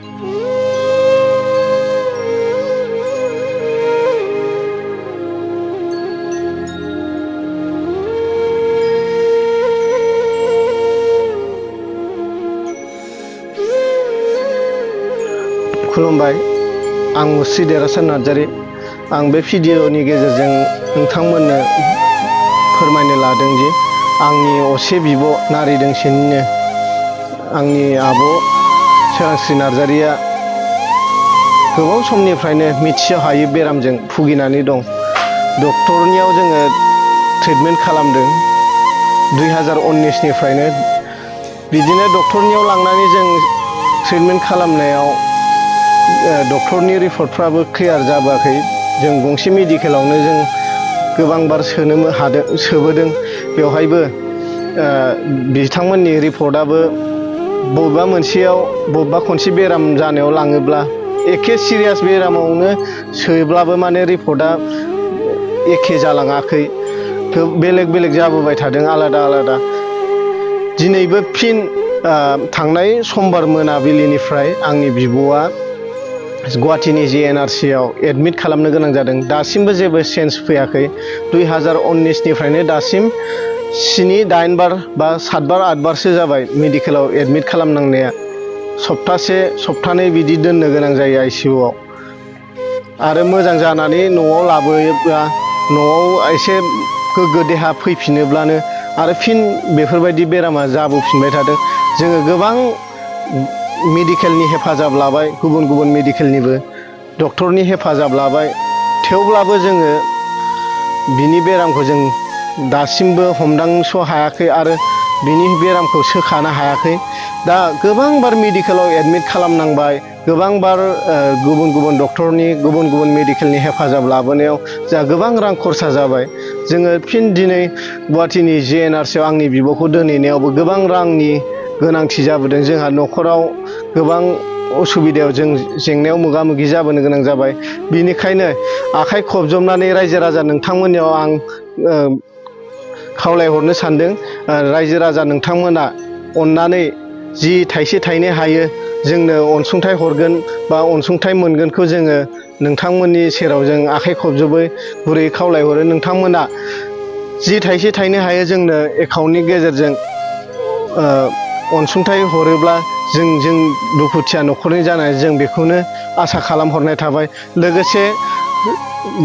खुलुमबाय आं मुस्रि देरहासार नार्जारी आं बे भिडिअनि गेजेरजों नोंथांमोननो फोरमायनो लादों दि आंनि असे बिब' नारि दोंसेनिनो आंनि आब' सोरांस्रि नार्जारीया गोबाव समनिफ्रायनो मिथिस' हायै बेरामजों भुगिनानै दं। डक्टरनियाव जोङो ट्रिटमेन्ट खालामदों 2019निफ्रायनो बिदिनो डक्टरनियाव लांनानै जों ट्रिटमेन्ट खालामनायाव डक्टरनि रिपर्टफ्राबो क्लियार जाबोआखै। जों गंसे मेडिकेलावनो जों गोबां बार सोबोदों बेवहायबो बिथांमोननि रिपर्टआबो बबेबा मोनसेयाव बबेबा खनसे बेराम जानायाव लाङोब्ला एखे सिरियास बेरामावनो सोब्लाबो माने रिपर्टआ एखे जालाङाखै, बेलेग बेलेग जाबोबाय थादों आलादा आलादा। दिनैबो फिन थांनाय समबार मोनाबिलिनिफ्राय आंनि बिब'आ गुवाहाटीनि JNRC आव एडमिट खालामनो गोनां जादों। दासिमबो जेबो चेन्ज फैयाखै। 2019निफ्रायनो दासिम 7-8 बार बा 7 बार 8 बारसो जाबाय मेडिकेलाव एडमिट खालामनांनाया। सप्तासे सप्तानै बिदि दोननो गोनां जायो ICUआव। आरो मोजां जानानै न'आव लाबोयोब्ला न'आव एसे गोग्गो देहा फैफिनोब्लानो आरो फिन बेफोरबायदि बेरामा जाबोफिनबाय थादों। जोङो गोबां मेडिकेलनि हेफाजाब लाबाय, गुबुन गुबुन मेडिकेलनिबो डक्टरनि हेफाजाब लाबाय, थेवब्लाबो जोङो बिनि बेरामखौ जों दासिमबो हमदांस' हायाखै आरो बिनि बेरामखौ सोखानो हायाखै। दा गोबां बार मेडिकेलाव एडमिट खालामनांबाय, गोबां बार गुबुन गुबुन डक्टरनि गुबुन गुबुन मेडिकेलनि हेफाजाब लाबोनायाव जोंहा गोबां रां खरसा जाबाय। जोङो फिन दिनै गुवाहाटीनि JNRC आव आंनि बिब'खौ दोनहैनायावबो गोबां रांनि गोनांथि जाबोदों। जोंहा न'खराव गोबां उसुबिदायाव जों जेंनायाव मोगा मोगि जाबोनो गोनां जाबाय। बिनिखायनो आखाइ खबजबनानै रायजो राजा नोंथांमोननियाव आं खावलायहरनो सानदों, रायजो राजा नोंथांमोना अननानै जि थाइसे थाइनै हायो जोंनो अनसुंथाइ हरगोन बा अनसुंथाइ मोनगोनखौ जोङो नोंथांमोननि सेराव जों आखाइ खबजबै गुरैयै खावलायहरो। नोंथांमोना जि थाइसे थाइनै हायो जोंनो एकाउन्टनि गेजेरजों अनसुंथाइ हरोब्ला जों दुखुथिया न'खरनि जानाय जों बेखौनो आसा खालामहरनाय थाबाय। लोगोसे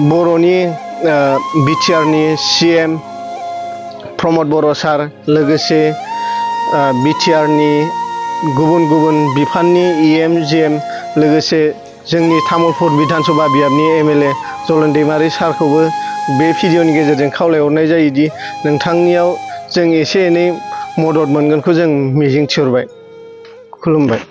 बर'नि BTRनि CM प्रमद बर' सार, लोगोसे BTRनि गुबुन गुबुन बिफाननि EM GM, लोगोसे जोंनि तामुलपुर बिधानसभा बियाबनि MLA जलन दैमारि सारखौबो बे भिडिअनि गेजेरजों खावलायहरनाय जायोदि नोंथांनियाव जों एसे एनै मदद मोनगोनखौ जों मिजिं थिहरबाय। खुलुमबाय।